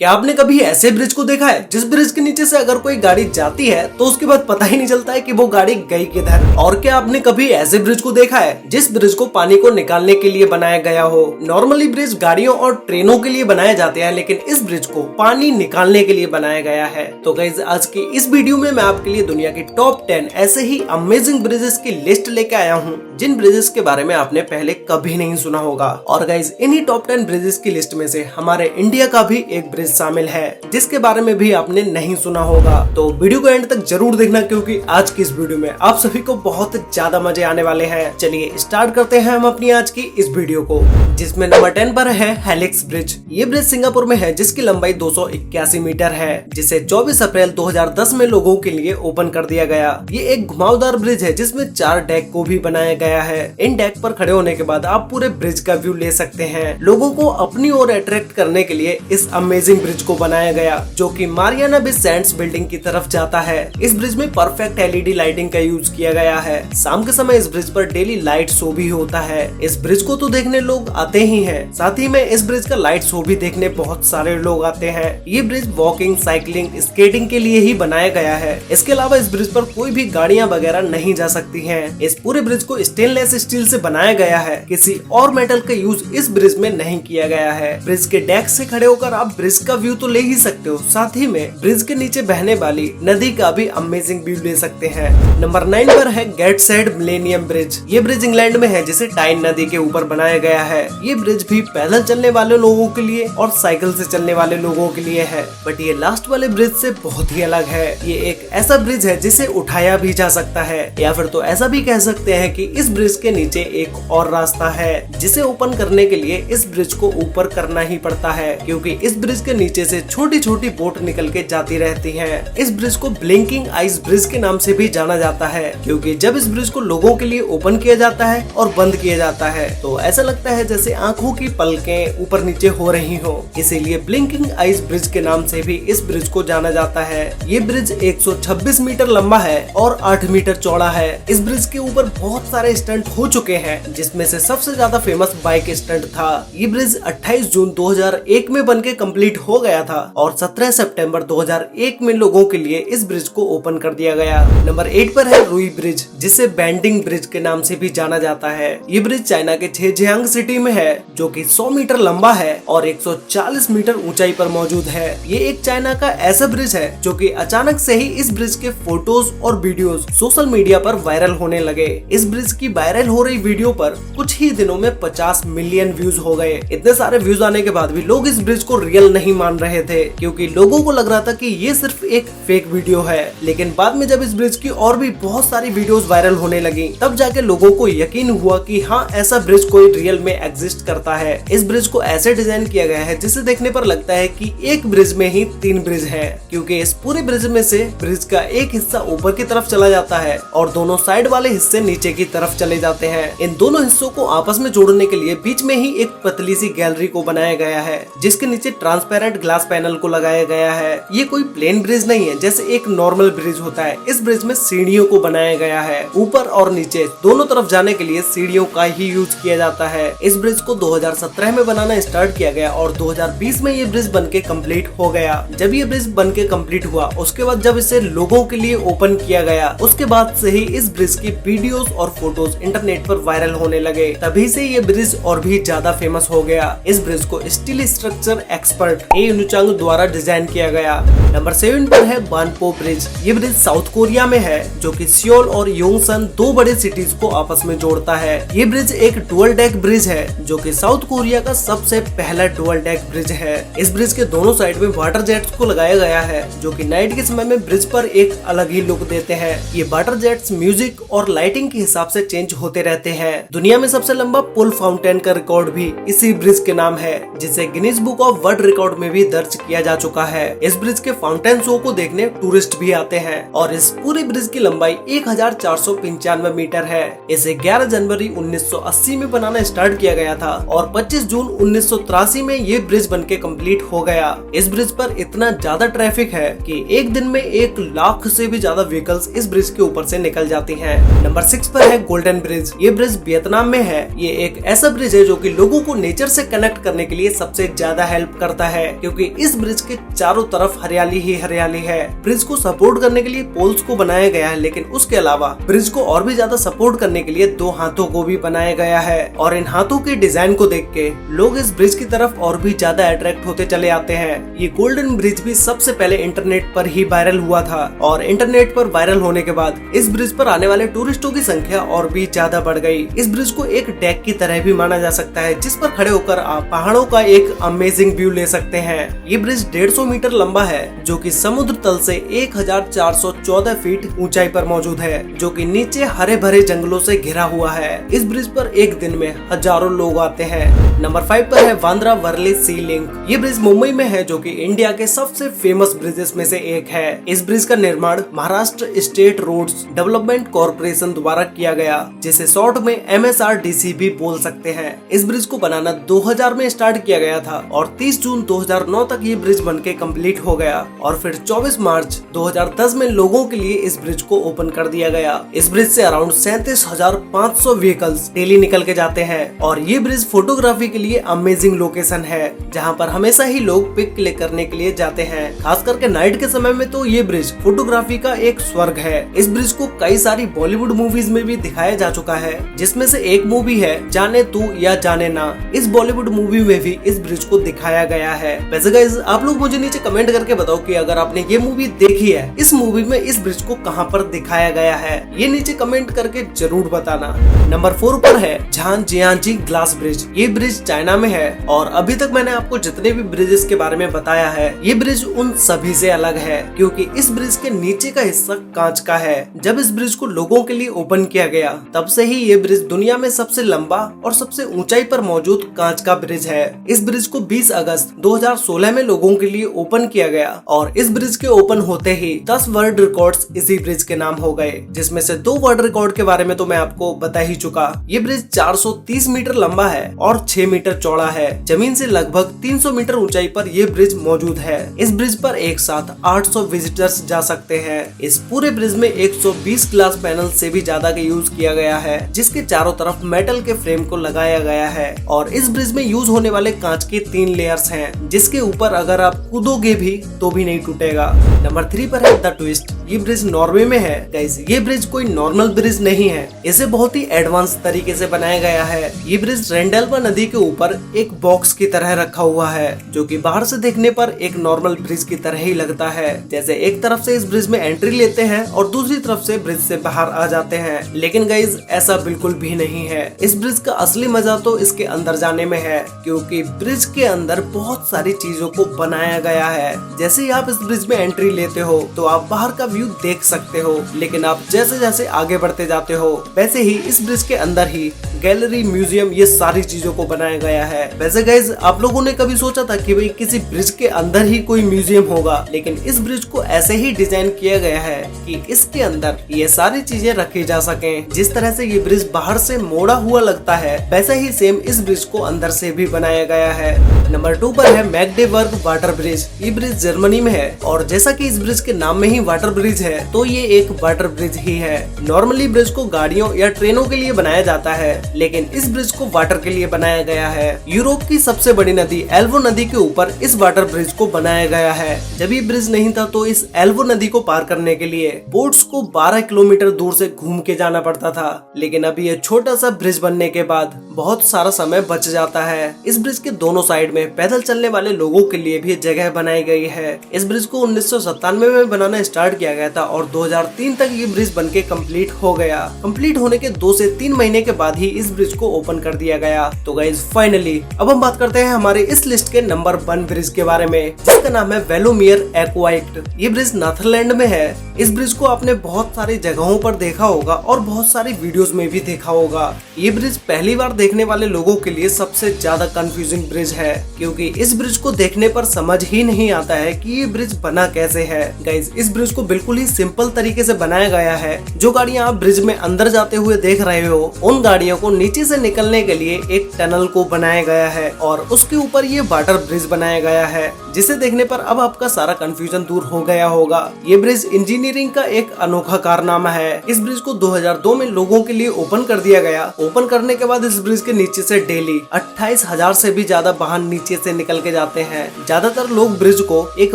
क्या आपने कभी ऐसे ब्रिज को देखा है जिस ब्रिज के नीचे से अगर कोई गाड़ी जाती है तो उसके बाद पता ही नहीं चलता है कि वो गाड़ी गई किधर। और क्या आपने कभी ऐसे ब्रिज को देखा है जिस ब्रिज को पानी को निकालने के लिए बनाया गया हो। नॉर्मली ब्रिज गाड़ियों और ट्रेनों के लिए बनाए जाते हैं, लेकिन इस ब्रिज को पानी निकालने के लिए बनाया गया है। तो गाइस, आज की इस वीडियो में मैं आपके लिए दुनिया की टॉप 10 ऐसे ही अमेजिंग ब्रिजेस की लिस्ट लेके आया हूँ जिन ब्रिजेस के बारे में आपने पहले कभी नहीं सुना होगा। और गाइस, इन्हीं टॉप 10 ब्रिजेस की लिस्ट में से हमारे इंडिया का भी एक ब्रिज शामिल है जिसके बारे में भी आपने नहीं सुना होगा। तो वीडियो को एंड तक जरूर देखना, क्योंकि आज की इस वीडियो में आप सभी को बहुत ज्यादा मजे आने वाले हैं। चलिए स्टार्ट करते हैं हम अपनी आज की इस वीडियो को, जिसमें नंबर 10 पर है हेलिक्स ब्रिज। ये ब्रिज सिंगापुर में है जिसकी लंबाई 281 मीटर है, जिसे 24 अप्रैल 2010 में लोगों के लिए ओपन कर दिया गया। ये एक घुमावदार ब्रिज है जिसमें 4 डेक को भी बनाया गया है। इन डेक पर खड़े होने के बाद आप पूरे ब्रिज का व्यू ले सकते हैं। लोगों को अपनी ओर अट्रैक्ट करने के लिए इस अमेजिंग ब्रिज को बनाया गया, जो कि मारियाना बे सैंड्स बिल्डिंग की तरफ जाता है। इस ब्रिज में परफेक्ट एलईडी लाइटिंग का यूज किया गया है। शाम के समय इस ब्रिज पर डेली लाइट शो भी होता है। इस ब्रिज को तो देखने लोग आते ही हैं, साथ ही में इस ब्रिज का लाइट शो भी देखने बहुत सारे लोग आते हैं। ये ब्रिज वॉकिंग, साइकिलिंग, स्केटिंग के लिए ही बनाया गया है। इसके अलावा इस ब्रिज पर कोई भी गाड़ियां वगैरह नहीं जा सकती हैं। इस पूरे ब्रिज को स्टेनलेस स्टील से बनाया गया है। किसी और मेटल का यूज इस ब्रिज में नहीं किया गया है। ब्रिज के डेक से खड़े होकर आप ब्रिज का व्यू तो ले ही सकते हो, साथ ही में ब्रिज के नीचे बहने वाली नदी का भी अमेजिंग व्यू ले सकते हैं। नंबर 9 पर है गेटसाइड मिलेनियम ब्रिज। ये ब्रिज इंग्लैंड में है, जिसे टाइन नदी के ऊपर बनाया गया है। ये ब्रिज भी पैदल चलने वाले लोगों के लिए और साइकिल से चलने वाले लोगों के लिए है, बट ये लास्ट वाले ब्रिज से बहुत ही अलग है। ये एक ऐसा ब्रिज है जिसे उठाया भी जा सकता है, या फिर तो ऐसा भी कह सकते हैं कि इस ब्रिज के नीचे एक और रास्ता है जिसे ओपन करने के लिए इस ब्रिज को ऊपर करना ही पड़ता है, क्योंकि इस ब्रिज के नीचे से छोटी छोटी बोट निकल के जाती रहती हैं। इस ब्रिज को ब्लिंकिंग आइस ब्रिज के नाम से भी जाना जाता है, क्योंकि जब इस ब्रिज को लोगों के लिए ओपन किया जाता है और बंद किया जाता है तो ऐसा लगता है जैसे आंखों की पलकें ऊपर नीचे हो रही हो। इसीलिए ब्लिंकिंग आइस ब्रिज के नाम से भी इस ब्रिज को जाना जाता है। ये ब्रिज 126 मीटर लंबा है और 8 मीटर चौड़ा है। इस ब्रिज के ऊपर बहुत सारे स्टंट हो चुके हैं, जिसमें से सबसे ज्यादा फेमस बाइक स्टंट था। ये ब्रिज 28 जून 2001 में बनके कंप्लीट हो गया था और 17 सितंबर 2001 में लोगों के लिए इस ब्रिज को ओपन कर दिया गया। नंबर 8 पर है रुई ब्रिज, जिसे बेंडिंग ब्रिज के नाम से भी जाना जाता है। ये ब्रिज चाइना के झेजियांग सिटी में है, जो कि 100 मीटर लंबा है और 140 मीटर ऊंचाई पर मौजूद है। ये एक चाइना का ऐसा ब्रिज है जो कि अचानक से ही इस ब्रिज के फोटोज और वीडियोस सोशल मीडिया पर वायरल होने लगे। इस ब्रिज की वायरल हो रही वीडियो पर कुछ ही दिनों में 50 मिलियन व्यूज हो गए। इतने सारे व्यूज आने के बाद भी लोग इस ब्रिज को रियल नहीं मान रहे थे, क्योंकि लोगों को लग रहा था कि ये सिर्फ एक फेक वीडियो है। लेकिन बाद में जब इस ब्रिज की और भी बहुत सारी वीडियोस वायरल होने लगी, तब जाके लोगों को यकीन हुआ कि हाँ, ऐसा ब्रिज कोई रियल में एग्जिस्ट करता है। इस ब्रिज को ऐसे डिजाइन किया गया है जिसे देखने पर लगता है कि एक ब्रिज में ही 3 ब्रिज हैं, क्योंकि इस पूरे ब्रिज में से ब्रिज का एक हिस्सा ऊपर की तरफ चला जाता है और दोनों साइड वाले हिस्से नीचे की तरफ चले जाते हैं। इन दोनों हिस्सों को आपस में जोड़ने के लिए बीच में ही एक पतली सी गैलरी को बनाया गया है, जिसके नीचे ट्रांसपेरेंट ग्लास पैनल को लगाया गया है। ये कोई प्लेन ब्रिज नहीं है जैसे एक नॉर्मल ब्रिज होता है। इस ब्रिज में सीढ़ियों को बनाया गया है। ऊपर और नीचे दोनों तरफ जाने के लिए सीढ़ियों का ही यूज किया जाता है। इस ब्रिज को 2017 में बनाना स्टार्ट किया गया और 2020 में ये ब्रिज बनके कंप्लीट हो गया। जब ये ब्रिज बनके कंप्लीट हुआ, उसके बाद जब इसे लोगों के लिए ओपन किया गया, उसके बाद से ही इस ब्रिज की वीडियोस और फोटोज इंटरनेट पर वायरल होने लगे। तभी से ये ब्रिज और भी ज्यादा फेमस हो गया। इस ब्रिज को स्टील स्ट्रक्चर एक्सपर्ट ए यूनुचांग द्वारा डिजाइन किया गया। नंबर 7 पर है बानपो ब्रिज। ये ब्रिज साउथ कोरिया में है, जो कि सियोल और योंगसन 2 बड़े सिटीज को आपस में जोड़ता है। ये ब्रिज एक डुअल डेक ब्रिज है, जो कि साउथ कोरिया का सबसे पहला डुअल डेक ब्रिज है। इस ब्रिज के दोनों साइड में वाटर जेट्स को लगाया गया है, जो कि नाइट के समय में ब्रिज पर एक अलग ही लुक देते हैं। ये वाटर जेट्स म्यूजिक और लाइटिंग के हिसाब से चेंज होते रहते हैं। दुनिया में सबसे लंबा पुल फाउंटेन का रिकॉर्ड भी इसी ब्रिज के नाम है, जिसे Guinness book of world record में भी दर्ज किया जा चुका है। इस ब्रिज के फाउंटेन शो को देखने टूरिस्ट भी आते हैं और इस पूरी ब्रिज की लंबाई 1495 मीटर है। इसे 11 जनवरी 1980 में बनाना स्टार्ट किया गया था और 25 जून 1983 में ये ब्रिज बनके कंप्लीट हो गया। इस ब्रिज पर इतना ज्यादा ट्रैफिक है कि एक दिन में 1 लाख से भी ज्यादा व्हीकल्स इस ब्रिज के ऊपर से निकल जाती हैं। नंबर 6 पर है गोल्डन ब्रिज। ये ब्रिज वियतनाम में है। ये एक ऐसा ब्रिज है जो कि लोगों को नेचर से कनेक्ट करने के लिए सबसे ज्यादा हेल्प करता है। क्योंकि इस ब्रिज के चारों तरफ हरियाली ही हरियाली है। ब्रिज को सपोर्ट करने के लिए पोल्स को बनाया गया है, लेकिन उसके अलावा ब्रिज को और भी ज्यादा सपोर्ट करने के लिए 2 हाथों को भी बनाया गया है। और इन हाथों के डिजाइन को देख के लोग इस ब्रिज की तरफ और भी ज्यादा अट्रैक्ट होते चले आते हैं। ये गोल्डन ब्रिज भी सबसे पहले इंटरनेट पर ही वायरल हुआ था और इंटरनेट पर वायरल होने के बाद इस ब्रिज पर आने वाले टूरिस्टों की संख्या और भी ज्यादा बढ़ गई। इस ब्रिज को एक डेक की तरह भी माना जा सकता है, जिस पर खड़े होकर आप पहाड़ों का एक अमेजिंग व्यू ले सकते हैं। ये ब्रिज 150 मीटर लंबा है, जो कि समुद्र तल से 1414 फीट ऊंचाई पर मौजूद है, जो कि नीचे हरे भरे जंगलों से घिरा हुआ है। इस ब्रिज पर एक दिन में हजारों लोग आते हैं। नंबर 5 पर है बांद्रा वर्ली सी लिंक। ये ब्रिज मुंबई में है, जो कि इंडिया के सबसे फेमस ब्रिजेस में से एक है। इस ब्रिज का निर्माण Maharashtra State Roads Development Corporation द्वारा किया गया, जिसे शॉर्ट में MSRDC भी बोल सकते हैं। इस ब्रिज को बनाना 2000 में स्टार्ट किया गया था और 30 जून 2009 तक ये ब्रिज बनके कंप्लीट हो गया और फिर 24 मार्च 2010 में लोगों के लिए इस ब्रिज को ओपन कर दिया गया। इस ब्रिज से अराउंड 37,500 व्हीकल्स डेली निकल के जाते हैं और ये ब्रिज फोटोग्राफी के लिए अमेजिंग लोकेशन है, जहाँ पर हमेशा ही लोग पिक क्लिक करने के लिए जाते हैं। खास करके नाइट के समय में तो ये ब्रिज फोटोग्राफी का एक स्वर्ग है। इस ब्रिज को कई सारी बॉलीवुड मूवीज में भी दिखाया जा चुका है, जिसमें से एक मूवी है जाने तू या जाने ना। इस बॉलीवुड मूवी में भी इस ब्रिज को दिखाया गया है। वैसे गाइस, आप लोग मुझे नीचे कमेंट करके बताओ कि अगर आपने ये मूवी देखी है, इस मूवी में इस ब्रिज को कहां पर दिखाया गया है, ये नीचे कमेंट करके जरूर बताना। नंबर 4 पर है झांजियांजी ग्लास ब्रिज। ये ब्रिज चाइना में है और अभी तक मैंने आपको जितने भी ब्रिजेस के बारे में बताया है, ये ब्रिज उन सभी से अलग है, क्योंकि इस ब्रिज के नीचे का हिस्सा कांच का है। जब इस ब्रिज को लोगों के लिए ओपन किया गया, तब से ही ये ब्रिज दुनिया में सबसे लंबा और सबसे ऊंचाई पर मौजूद कांच का ब्रिज है। इस ब्रिज को 20 अगस्त 2016 में लोगों के लिए ओपन किया गया और इस ब्रिज के ओपन होते ही 10 वर्ल्ड रिकॉर्ड्स इसी ब्रिज के नाम हो गए, जिसमें से 2 वर्ल्ड रिकॉर्ड के बारे में तो मैं आपको बता ही चुका। ये ब्रिज 430 मीटर लंबा है और 6 मीटर चौड़ा है। जमीन से लगभग 300 मीटर ऊंचाई पर यह ब्रिज मौजूद है। इस ब्रिज पर एक साथ 800 विजिटर्स जा सकते हैं। इस पूरे ब्रिज में 120 ग्लास पैनल से भी ज्यादा का यूज किया गया है, जिसके चारों तरफ मेटल के फ्रेम को लगाया गया है और इस ब्रिज में यूज होने वाले कांच के 3 लेयर्स हैं, जिसके ऊपर अगर आप कूदोगे भी तो भी नहीं टूटेगा। नंबर 3 पर है द ट्विस्ट। ये ब्रिज नॉर्वे में है। गाइस, ये ब्रिज कोई नॉर्मल ब्रिज नहीं है, इसे बहुत ही एडवांस तरीके से बनाया गया है। ये ब्रिज रेंडेल्वा नदी के ऊपर एक बॉक्स की तरह रखा हुआ है, जो कि बाहर से देखने पर एक नॉर्मल ब्रिज की तरह ही लगता है। जैसे एक तरफ से इस ब्रिज में एंट्री लेते हैं और दूसरी तरफ से ब्रिज से बाहर आ जाते हैं, लेकिन गाइस ऐसा बिल्कुल भी नहीं है। इस ब्रिज का असली मजा तो इसके अंदर जाने में है, क्योंकि ब्रिज के अंदर बहुत सारी चीजों को बनाया गया है। जैसे ही आप इस ब्रिज में एंट्री लेते हो तो आप बाहर का व्यू देख सकते हो, लेकिन आप जैसे जैसे आगे बढ़ते जाते हो, वैसे ही इस ब्रिज के अंदर ही गैलरी, म्यूजियम, ये सारी चीजों को बनाया गया है। वैसे गाइस, आप लोगों ने कभी सोचा था कि भाई किसी ब्रिज के अंदर ही कोई म्यूजियम होगा, लेकिन इस ब्रिज को ऐसे ही डिजाइन किया गया है कि इसके अंदर ये सारी चीजें रखी जा सकें। जिस तरह से ये ब्रिज बाहर से मोड़ा हुआ लगता है, वैसे ही सेम इस ब्रिज को अंदर से भी बनाया गया है। नंबर 2 पर है मैग्डेबर्ग वाटर ब्रिज। ये ब्रिज जर्मनी में है और जैसा कि इस ब्रिज के नाम में ही वाटर ब्रिज है, तो ये एक वाटर ब्रिज ही है। नॉर्मली ब्रिज को गाड़ियों या ट्रेनों के लिए बनाया जाता है, लेकिन इस ब्रिज को वाटर के लिए बनाया गया है। यूरोप की सबसे बड़ी नदी एल्बो नदी के ऊपर इस वाटर ब्रिज को बनाया गया है। जब ये ब्रिज नहीं था तो इस एल्बो नदी को पार करने के लिए बोट्स को 12 किलोमीटर दूर से घूम के जाना पड़ता था, लेकिन अभी ये छोटा सा ब्रिज बनने के बाद बहुत सारा समय बच जाता है। इस ब्रिज के दोनों साइड में पैदल चलने वाले लोगों के लिए भी जगह बनाई गई है। इस ब्रिज को 1997 में बनाना स्टार्ट किया गया था और 2003 तक ये ब्रिज बनके कंप्लीट हो गया। कंप्लीट होने के 2 से 3 महीने के बाद ही इस ब्रिज को ओपन कर दिया गया। तो गाइस, फाइनली अब हम बात करते हैं हमारे इस लिस्ट के नंबर 1 ब्रिज के बारे में, जिसका नाम है वेलोमियर एक्वाइक्ट। ये ब्रिज नीदरलैंड में है। इस ब्रिज को आपने बहुत सारी जगहों पर देखा होगा और बहुत सारी वीडियोस में भी देखा होगा। ये ब्रिज पहली बार देखने वाले लोगों के लिए सबसे ज्यादा कंफ्यूजिंग ब्रिज है, क्योंकि इस ब्रिज को देखने पर समझ ही नहीं आता है कि ये ब्रिज बना कैसे है। गाइस, इस ब्रिज को बिल्कुल ही सिंपल तरीके से बनाया गया है। जो गाड़ियां आप ब्रिज में अंदर जाते हुए देख रहे हो, उन गाड़ियों को नीचे से निकलने के लिए एक टनल को बनाया गया है और उसके ऊपर ये वाटर ब्रिज बनाया गया है, जिसे देखने पर अब आपका सारा कंफ्यूजन दूर हो गया होगा। ये ब्रिज इंजीनियर इंजीनियरिंग का एक अनोखा कारनामा है। इस ब्रिज को 2002 में लोगों के लिए ओपन कर दिया गया। ओपन करने के बाद इस ब्रिज के नीचे से डेली 28,000 से भी ज्यादा वाहन नीचे से निकल के जाते हैं। ज्यादातर लोग ब्रिज को एक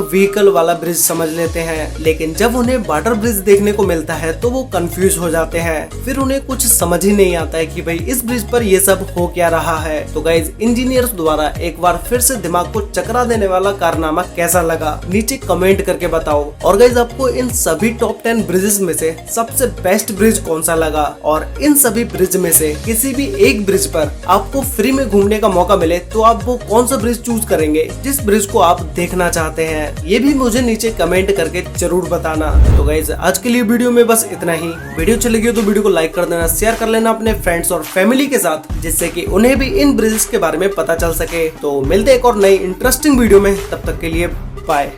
व्हीकल वाला ब्रिज समझ लेते हैं, लेकिन जब उन्हें वाटर ब्रिज देखने को मिलता है तो वो कंफ्यूज हो जाते हैं। फिर उन्हें कुछ समझ ही नहीं आता है कि भाई इस ब्रिज पर ये सब हो क्या रहा है। तो गाइज, इंजीनियर्स द्वारा एक बार फिर से दिमाग को चकरा देने वाला कारनामा कैसा लगा, नीचे कमेंट करके बताओ। और गाइज, आपको इन सभी टॉप 10 ब्रिजेस में से सबसे बेस्ट ब्रिज कौन सा लगा, और इन सभी ब्रिज में से किसी भी एक ब्रिज पर आपको फ्री में घूमने का मौका मिले तो आप वो कौन सा ब्रिज चूज करेंगे, जिस ब्रिज को आप देखना चाहते हैं। ये भी मुझे नीचे कमेंट करके जरूर बताना। तो गाइज, आज के लिए वीडियो में बस इतना ही। वीडियो अच्छी लगी तो वीडियो को लाइक कर देना, शेयर कर लेना अपने फ्रेंड्स और फैमिली के साथ, जिससे कि उन्हें भी इन ब्रिजेस के बारे में पता चल सके। तो मिलते एक और नई इंटरेस्टिंग वीडियो में, तब तक के लिए बाय।